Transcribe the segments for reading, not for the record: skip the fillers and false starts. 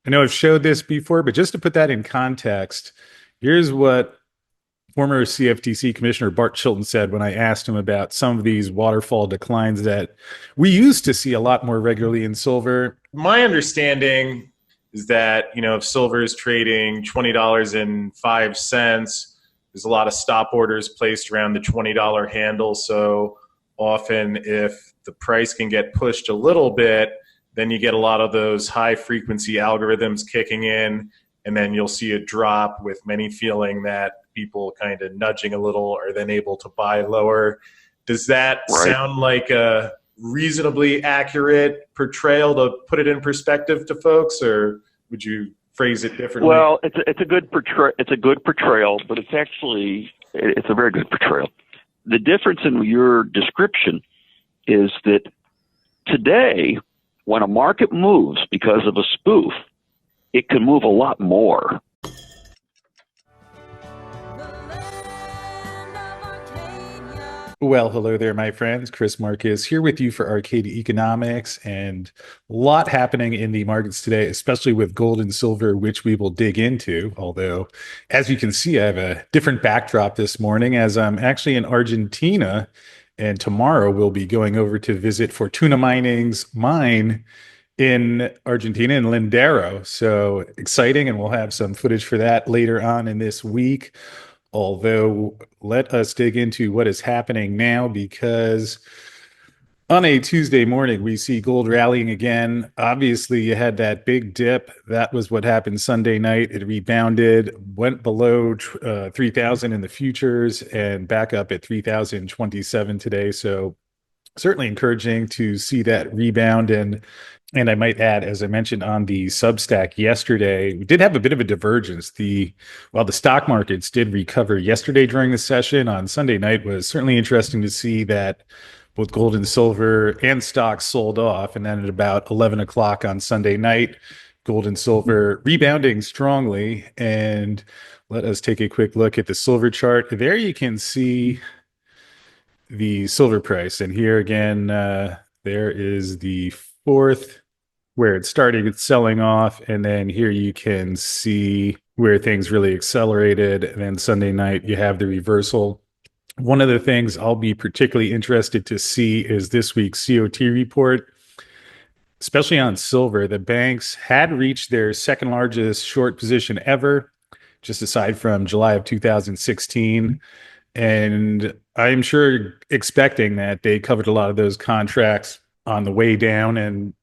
I know I've showed this before, but just to put that in context, here's what former CFTC Commissioner Bart Chilton said when I asked him about some of these waterfall declines that we used to see a lot more regularly in silver. My understanding is that, if silver is trading $20.05, there's a lot of stop orders placed around the $20 handle. So often, if the price can get pushed a little bit, then you get a lot of those high frequency algorithms kicking in, and then you'll see a drop with many feeling that people kind of nudging a little are then able to buy lower. Does that Right. sound like a reasonably accurate portrayal to put it in perspective to folks, or would you phrase it differently? Well, it's a good portrayal, but it's a very good portrayal. The difference in your description is that today, when a market moves because of a spoof, it can move a lot more. Well, hello there, my friends. Chris Marcus here with you for Arcadia Economics, and a lot happening in the markets today, especially with gold and silver, which we will dig into. Although, as you can see, I have a different backdrop this morning as I'm actually in Argentina, and tomorrow we'll be going over to visit Fortuna Mining's mine in Argentina in Lindero. So exciting, and we'll have some footage for that later on in this week. Although, let us dig into what is happening now because on a Tuesday morning, we see gold rallying again. Obviously, you had that big dip. That was what happened Sunday night. It rebounded, went below 3,000 in the futures and back up at 3,027 today. So, certainly encouraging to see that rebound. And I might add, as I mentioned on the Substack yesterday, we did have a bit of a divergence. While the stock markets did recover yesterday during the session, on Sunday night was certainly interesting to see that both gold and silver and stocks sold off. And then at about 11 o'clock on Sunday night, gold and silver rebounding strongly. And let us take a quick look at the silver chart. There you can see the silver price. And here again, there is the fourth where it started selling off. And then here you can see where things really accelerated. And then Sunday night, you have the reversal. One of the things I'll be particularly interested to see is this week's COT report, especially on silver. The banks had reached their second largest short position ever, just aside from July of 2016. And I'm sure expecting that they covered a lot of those contracts on the way down. And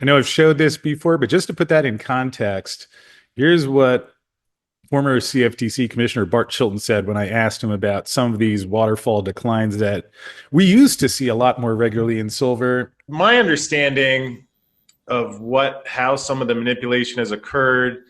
I know I've showed this before, but just to put that in context, here's what former CFTC Commissioner Bart Chilton said when I asked him about some of these waterfall declines that we used to see a lot more regularly in silver. My understanding of how some of the manipulation has occurred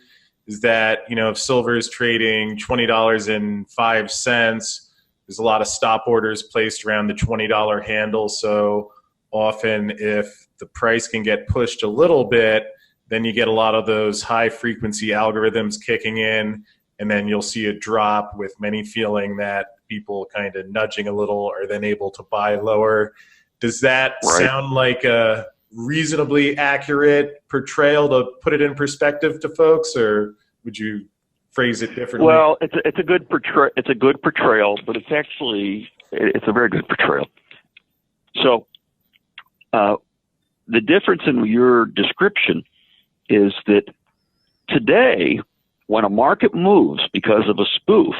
is that, if silver is trading $20.05, there's a lot of stop orders placed around the $20 handle. So often, if the price can get pushed a little bit, then you get a lot of those high frequency algorithms kicking in, and then you'll see a drop with many feeling that people kind of nudging a little are then able to buy lower. Does that Right. sound like a reasonably accurate portrayal to put it in perspective to folks, or would you phrase it differently? Well, it's a good portrayal, but it's a very good portrayal. So, the difference in your description is that today, when a market moves because of a spoof,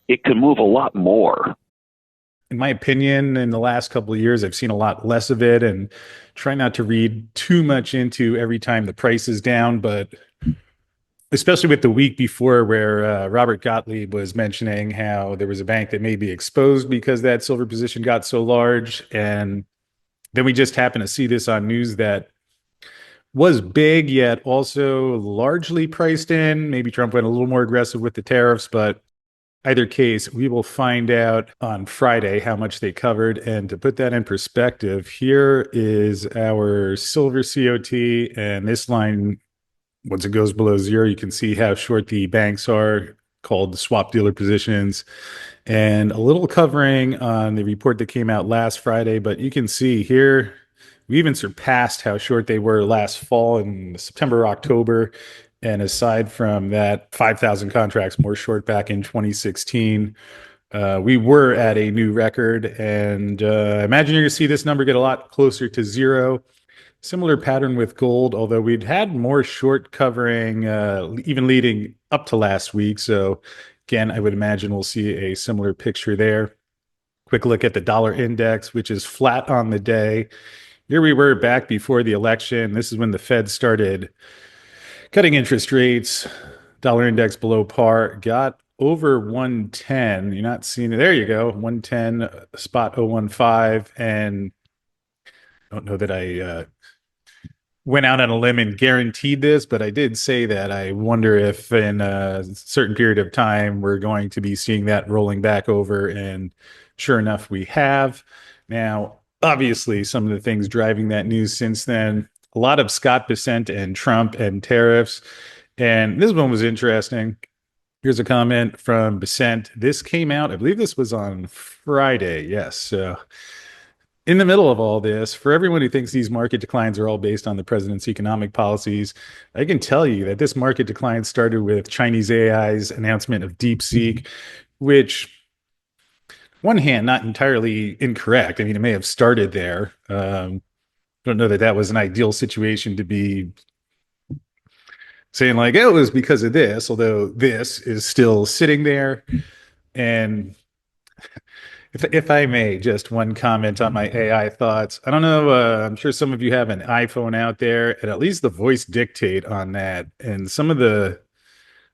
it can move a lot more. In my opinion, in the last couple of years, I've seen a lot less of it and try not to read too much into every time the price is down, but especially with the week before where Robert Gottlieb was mentioning how there was a bank that may be exposed because that silver position got so large. And then we just happened to see this on news that was big, yet also largely priced in. Maybe Trump went a little more aggressive with the tariffs, but either case, we will find out on Friday how much they covered. And to put that in perspective, here is our silver COT. And this line, once it goes below zero, you can see how short the banks are, called the swap dealer positions, and a little covering on the report that came out last Friday. But you can see here, We even surpassed how short they were last fall in September, October. And aside from that, 5,000 contracts more short back in 2016. We were at a new record, and I imagine you're going to see this number get a lot closer to zero. Similar pattern with gold, although we'd had more short covering, even leading up to last week. So, again, I would imagine we'll see a similar picture there. Quick look at the dollar index, which is flat on the day. Here we were back before the election. This is when the Fed started cutting interest rates. Dollar index below par, got over 110. You're not seeing it. There you go. 110 spot 015. And I don't know that I went out on a limb and guaranteed this, but I did say that I wonder if in a certain period of time we're going to be seeing that rolling back over. And sure enough, we have. Now, obviously, some of the things driving that news since then, a lot of Scott Bessent and Trump and tariffs. And this one was interesting. Here's a comment from Bessent. This came out, I believe this was on Friday. Yes. So in the middle of all this, for everyone who thinks these market declines are all based on the president's economic policies, I can tell you that this market decline started with Chinese AI's announcement of DeepSeek, which, one hand, not entirely incorrect. I mean, it may have started there. Don't know that that was an ideal situation to be saying like, oh, it was because of this, although this is still sitting there. And if I may, just one comment on my AI thoughts. I don't know. I'm sure some of you have an iPhone out there, and at least the voice dictate on that. And some of the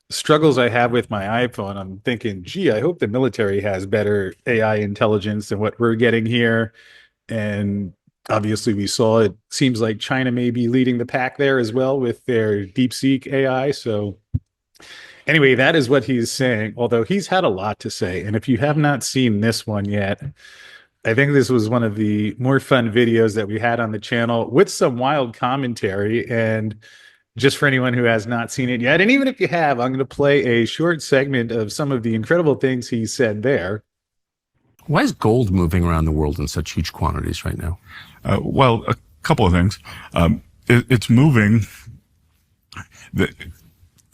struggles I have with my iPhone, I'm thinking, gee, I hope the military has better AI intelligence than what we're getting here. And obviously, we saw it seems like China may be leading the pack there as well with their DeepSeek AI. So anyway, that is what he's saying, although he's had a lot to say. And if you have not seen this one yet, I think this was one of the more fun videos that we had on the channel with some wild commentary. And just for anyone who has not seen it yet, and even if you have, I'm going to play a short segment of some of the incredible things he said there. Why is gold moving around the world in such huge quantities right now? Well, a couple of things. It's moving.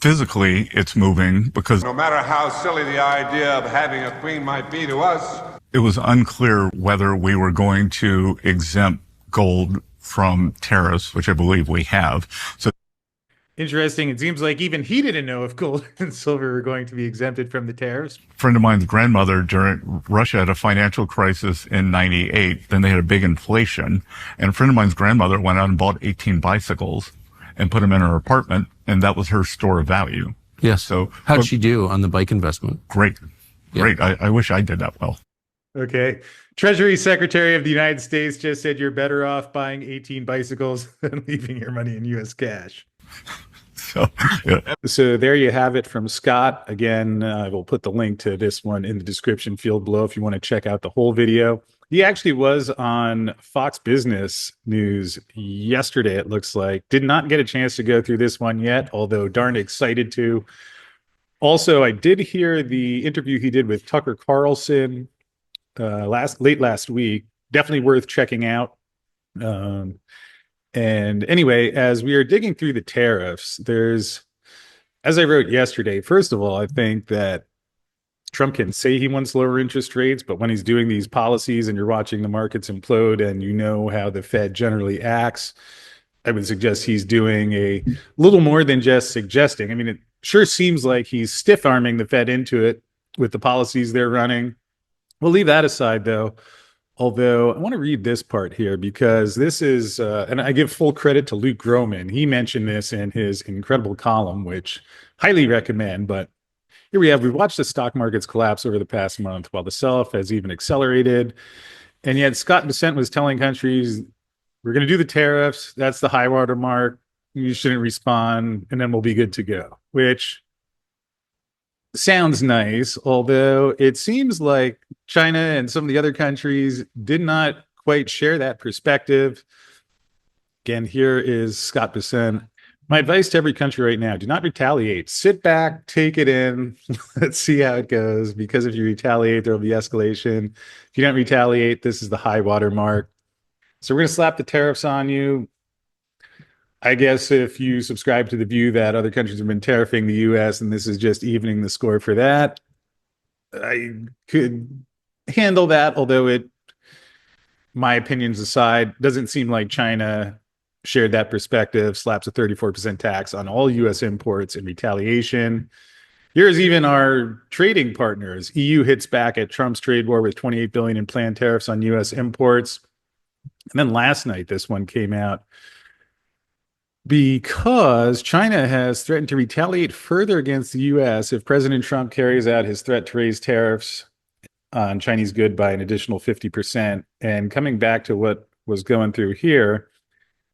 Physically, it's moving because no matter how silly the idea of having a queen might be to us, it was unclear whether we were going to exempt gold from tariffs, which I believe we have. So Interesting. It seems like even he didn't know if gold and silver were going to be exempted from the tariffs. A friend of mine's grandmother during Russia had a financial crisis in 98. Then they had a big inflation. And a friend of mine's grandmother went out and bought 18 bicycles and put them in her apartment. And that was her store of value. Yes. So how'd she do on the bike investment? Great. Great. Yeah. I wish I did that well. Okay. Treasury Secretary of the United States just said you're better off buying 18 bicycles than leaving your money in U.S. cash. So, yeah. So there you have it from Scott. Again, I will put the link to this one in the description field below if you want to check out the whole video. He actually was on Fox Business News yesterday, it looks like. Did not get a chance to go through this one yet, although darn excited to. Also, I did hear the interview he did with Tucker Carlson late last week. Definitely worth checking out. And anyway, as we are digging through the tariffs, there's, as I wrote yesterday, first of all, I think that Trump can say he wants lower interest rates, but when he's doing these policies and you're watching the markets implode and you know how the Fed generally acts, I would suggest he's doing a little more than just suggesting. I mean, it sure seems like he's stiff-arming the Fed into it with the policies they're running. We'll leave that aside, though. Although I want to read this part here because this is, and I give full credit to Luke Groman. He mentioned this in his incredible column, which highly recommend. But here we've watched the stock markets collapse over the past month while the sell-off has even accelerated. And yet Scott Bessent was telling countries, we're going to do the tariffs. That's the high water mark. You shouldn't respond, and then we'll be good to go, which sounds nice, although it seems like China and some of the other countries did not quite share that perspective. Again, here is Scott Bessent. My advice to every country right now, do not retaliate. Sit back, take it in. Let's see how it goes, because if you retaliate, there will be escalation. If you don't retaliate, this is the high water mark. So we're going to slap the tariffs on you. I guess if you subscribe to the view that other countries have been tariffing the US and this is just evening the score for that, I could handle that, although it, my opinions aside, doesn't seem like China shared that perspective, slaps a 34% tax on all US imports in retaliation. Here's even our trading partners. EU hits back at Trump's trade war with 28 billion in planned tariffs on US imports. And then last night, this one came out because China has threatened to retaliate further against the US if President Trump carries out his threat to raise tariffs on Chinese good by an additional 50%. And coming back to what was going through here,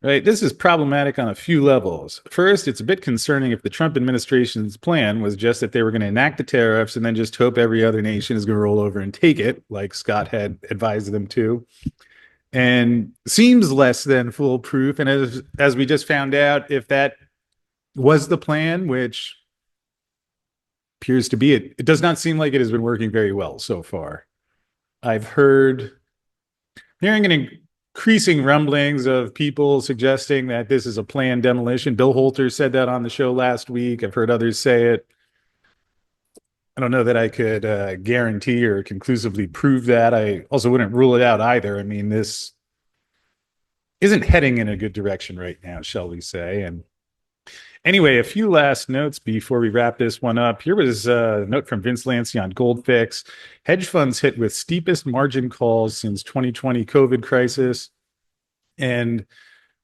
right, this is problematic on a few levels. First, it's a bit concerning if the Trump administration's plan was just that they were going to enact the tariffs and then just hope every other nation is going to roll over and take it, like Scott had advised them to, and seems less than foolproof. And as we just found out, if that was the plan, which appears to be it, it does not seem like it has been working very well so far. I've hearing an increasing rumblings of people suggesting that this is a planned demolition. Bill Holter said that on the show last week. I've heard others say it. I don't know that I could guarantee or conclusively prove that. I also wouldn't rule it out either. I mean, this isn't heading in a good direction right now, shall we say. And anyway, a few last notes before we wrap this one up. Here was a note from Vince Lancy on GoldFix. Hedge funds hit with steepest margin calls since 2020 COVID crisis. And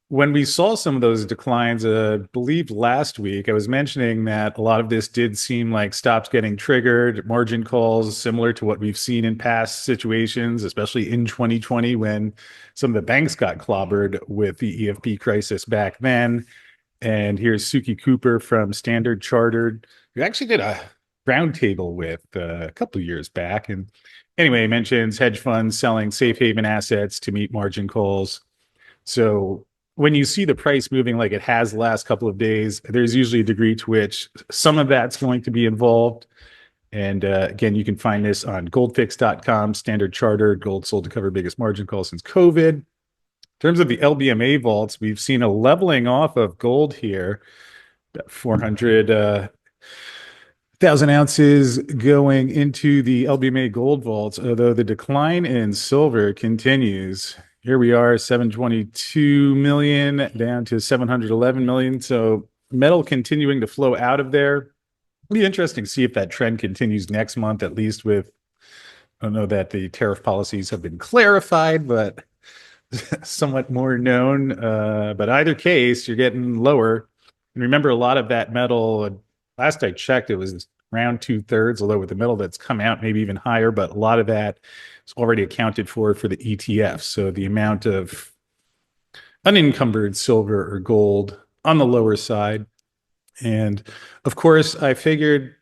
when we saw some of those declines, I believe last week, I was mentioning that a lot of this did seem like stops getting triggered, margin calls similar to what we've seen in past situations, especially in 2020 when some of the banks got clobbered with the EFP crisis back then. And here's Suki Cooper from Standard Chartered, who actually did a roundtable with a couple of years back. And anyway, mentions hedge funds selling safe haven assets to meet margin calls. So when you see the price moving like it has the last couple of days, there's usually a degree to which some of that's going to be involved. And again, you can find this on goldfix.com, Standard Chartered, gold sold to cover biggest margin call since COVID. In terms of the LBMA vaults, we've seen a leveling off of gold here, about 400,000 ounces going into the LBMA gold vaults, although the decline in silver continues. Here we are, 722 million down to 711 million. So metal continuing to flow out of there. It'll be interesting to see if that trend continues next month, at least with, I don't know that the tariff policies have been clarified, but somewhat more known. But either case, you're getting lower. And remember, a lot of that metal, last I checked, it was around 2/3, although with the metal that's come out, maybe even higher, but a lot of that is already accounted for the ETF. So the amount of unencumbered silver or gold on the lower side. And of course, I figured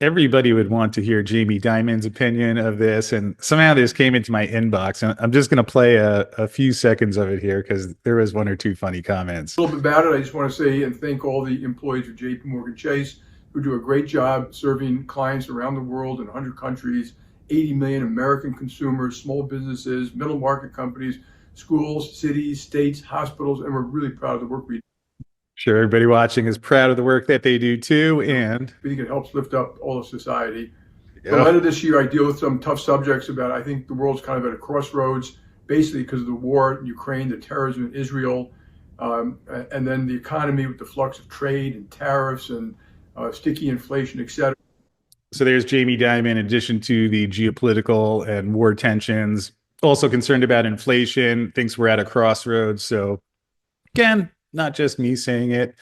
everybody would want to hear Jamie Dimon's opinion of this. And somehow this came into my inbox. And I'm just going to play a few seconds of it here because there was one or two funny comments. A little bit about it. I just want to say and thank all the employees of JP Morgan Chase who do a great job serving clients around the world in 100 countries, 80 million American consumers, small businesses, middle market companies, schools, cities, states, hospitals, and we're really proud of the work we do. Sure, everybody watching is proud of the work that they do too, and we think it helps lift up all of society. The letter this year, I deal with some tough subjects about, I think the world's kind of at a crossroads, basically because of the war in Ukraine, the terrorism in Israel, and then the economy with the flux of trade and tariffs and sticky inflation, et cetera. So there's Jamie Dimon, in addition to the geopolitical and war tensions, also concerned about inflation, thinks we're at a crossroads. So again, not just me saying it.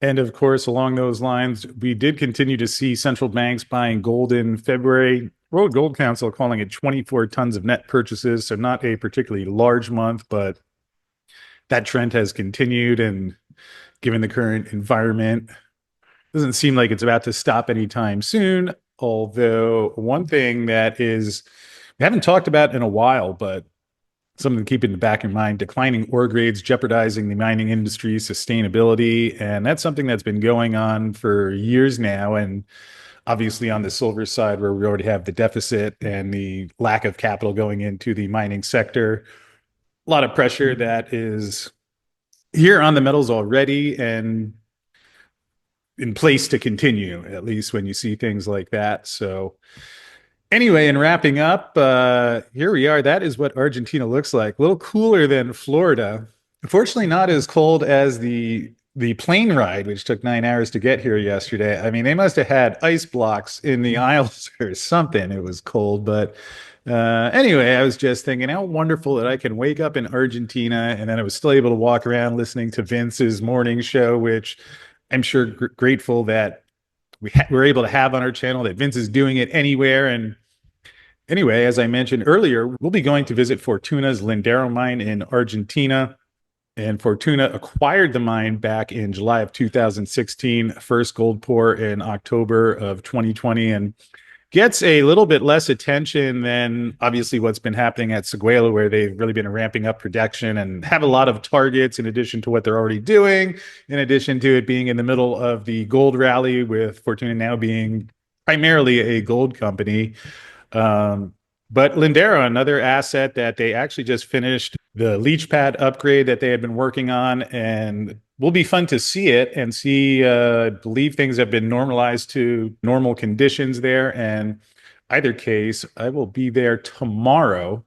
And of course, along those lines, we did continue to see central banks buying gold in February. World Gold Council calling it 24 tons of net purchases. So not a particularly large month, but that trend has continued. And given the current environment, doesn't seem like it's about to stop anytime soon. Although one thing that is, we haven't talked about in a while, but something to keep in the back of your mind, declining ore grades jeopardizing the mining industry's sustainability. And that's something that's been going on for years now. And obviously on the silver side, where we already have the deficit and the lack of capital going into the mining sector, a lot of pressure that is here on the metals already and in place to continue, at least when you see things like that. So anyway, in wrapping up, here we are. That is what Argentina looks like. A little cooler than Florida. Unfortunately, not as cold as the plane ride, which took 9 hours to get here yesterday. I mean, they must have had ice blocks in the aisles or something. It was cold, but anyway, I was just thinking how wonderful that I can wake up in Argentina and then I was still able to walk around listening to Vince's morning show, which I'm sure grateful that we're able to have on our channel, that Vince is doing it anywhere. And anyway, as I mentioned earlier, we'll be going to visit Fortuna's Lindero mine in Argentina. And Fortuna acquired the mine back in July of 2016, first gold pour in October of 2020, and gets a little bit less attention than obviously what's been happening at Seguela, where they've really been ramping up production and have a lot of targets in addition to what they're already doing, in addition to it being in the middle of the gold rally, with Fortuna now being primarily a gold company. But Lindero, another asset that they actually just finished the leach pad upgrade that they had been working on, and will be fun to see it and see. I believe things have been normalized to normal conditions there. And either case, I will be there tomorrow.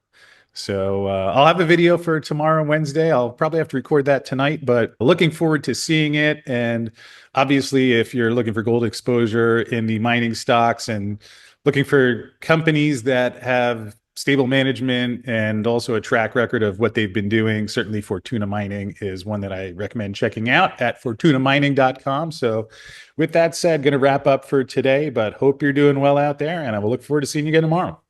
So I'll have a video for tomorrow, Wednesday. I'll probably have to record that tonight, but looking forward to seeing it. And obviously, if you're looking for gold exposure in the mining stocks and looking for companies that have stable management and also a track record of what they've been doing, certainly Fortuna Mining is one that I recommend checking out at fortunamining.com. So with that said, going to wrap up for today, but hope you're doing well out there, and I will look forward to seeing you again tomorrow.